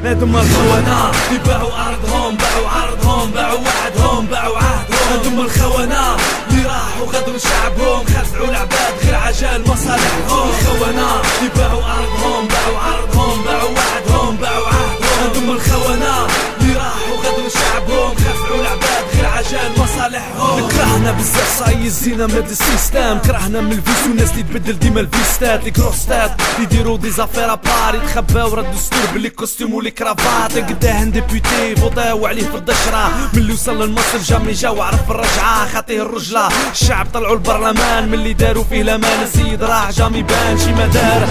هادوما الخونة اللي باعوا أرضهم، باعوا عرضهم، باعوا وعدهم، باعوا عهدهم. هادوما الخونة اللي راحوا غدروا شعبهم، خدعوا العباد غير عشان مصالحهم. الخونة اللي باعوا أرضهم، باعوا عرضهم، باعوا وعدهم، باعوا عهدهم. هادوما الخونة اللي راحوا غدروا شعبهم، خدعوا العباد غير عشان مصالحهم. كرهنا بزاف صاي الزينة ماد السيستم، كرهنا من الفيس والناس اللي تبدل ديما الفيستات، لي كروستات اللي يديروا دي زافير ابار، يتخباو راه الدستور باللي كوستيم ولي كرافات. قداه ديبيوتي فوطاو عليه في الدشرة، من اللي وصل لمصر جامي جا وعرف الرجعة، خاطيه الرجلة الشعب طلعوا البرلمان، من اللي داروا فيه الامان السيد راح جامي بان شي ما دار،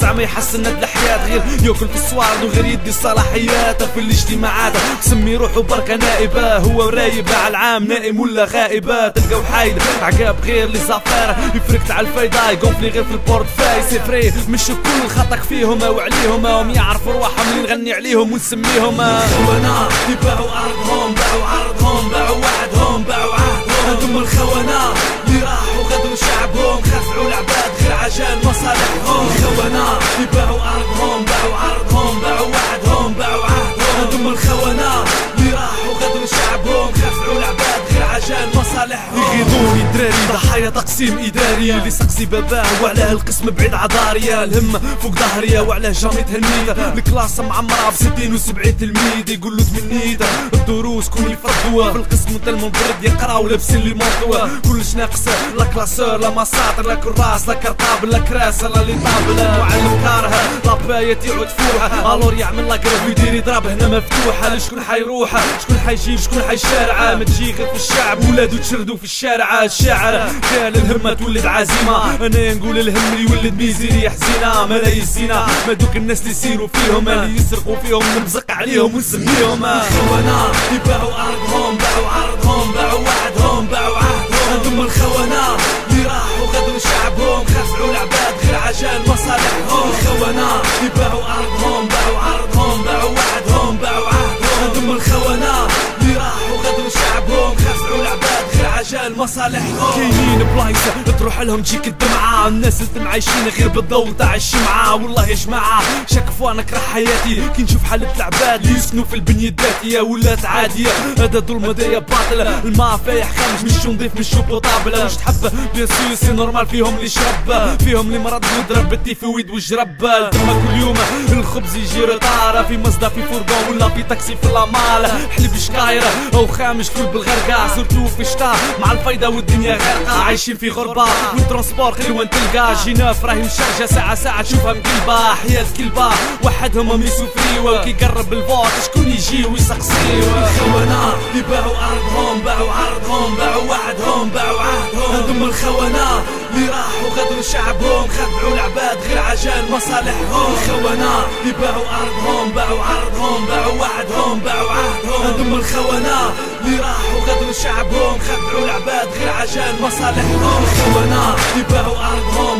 زعما يحسن هاد الحياة غير ياكل في السوارد وغير يدي الصلاحيات في الاجتماعات، سمي روحو بركة نائبة، هو رايبة على العام نائم ولا غائبة. تلقاو حايد عقاب غير لي زافير يفركت على الفايدة، يقونفلي غير في البورتفاي سي فري، مش كل خطك فيهم وعليهم، هم يعرفوا رواحهم اللي نغني عليهم ونسميهم. الخونة اللي باعوا أرضهم، باعوا عرضهم، باعوا وعدهم، باعوا عهدهم. هادوما الخونة اللي راحوا غدروا شعبهم، خدعوا العباد غير عشان مصالحهم. الخونة اللي باعوا أرضهم، باعوا عرضهم، باعوا وعدهم، باعوا عهدهم. هادوما الخونة اللي راحوا غدروا شعبهم، خدعوا العباد غير عشان مصالحهم. يغيظوني الدراري ضحايا تقسيم إداري، اللي سقسي باباه وعلاه القسم بعيد عضارية، الهم فوق ظهرية وعلاه جامي تهنيته، الكلاس معمرة ب60 و70 تلميذ، يقول له تمنيته الدروس كون يفرضوها في القسم تاع المنفرد يقراو لابسين لي مونطوا، كلش ناقص لا كلاسور لا مساطر لا كراس لا كرطابل لا كراس لا لي طابله، معلم كارها لاباية يعود فوحه، الور يعمل لا كرف يدير يضرب هنا مفتوحه، شكون حيروح شكون حيجي شكون حيشارعه، ما تجي غير في الشعب ولادو تشردو في الشارع. الشاعر قال الهمة تولد عزيمة، انا نقول الهم اللي يولد ميزيريا حزينة، ملاهي الزينة ما دوك الناس اللي يسيروا فيهم، اللي يسرقوا فيهم نمزق عليهم ونسميهم. الخونة اللي باعوا أرضهم، باعوا عرضهم، باعوا وعدهم، باعوا عهدهم. هادوما الخونة اللي راحوا غدروا شعبهم، خدعوا العباد غير عشان مصالحهم. الخونة اللي باعوا أرضهم، باعوا عرضهم، باعوا وعدهم، باعوا عهدهم. هادوما الخونة اللي راحوا غدروا شعبهم، خدعوا العباد غير عشان مصالحهم. كاينين بلايص تروح لهم تجيك الدمعة، الناس اللي عايشين غير بالضوء تاع الشمعة، والله يا جماعة شكفوا انا كره حياتي كي نشوف حالة العباد اللي يسكنوا في البنية الذاتية ولات عادية، هذا ظلم هدايا باطل، الماء فايح خامج مش نضيف مش بوطابل، مش تحب بيان سور سي نورمال، فيهم اللي شرب فيهم اللي مرض ويضرب التيفويد والجرب، تما كل يوم الخبز يجي رطارة في مصدر في فورغون ولا في تاكسي في لامال، حليب شكايرة او خامج فول بالغرقة، سورتو في الشتاء مع الفايدة والدنيا غارقة، عايشين في غربة والترونسبور غير وين تلقى، جيناف راهي مشارجة ساعة ساعة تشوفها مقلبة، حياة كلبة وحدهم هم يسوفريو، كي يقرب الفوت شكون يجي ويسقسيو. الخونة اللي باعوا أرضهم، باعوا عرضهم، باعوا وعدهم، باعوا عهدهم. هادوما الخونة اللي راحوا غدروا شعبهم، خدعوا العباد غير عشان مصالحهم. الخونة اللي باعوا أرضهم، باعوا عرضهم، باعوا وعدهم، باعوا عهدهم. هادوما الخونة اللي راحوا غدروا شعبهم، خدعوا العباد غير عشان مصالحهم. الخونة اللي باعوا أرضهم،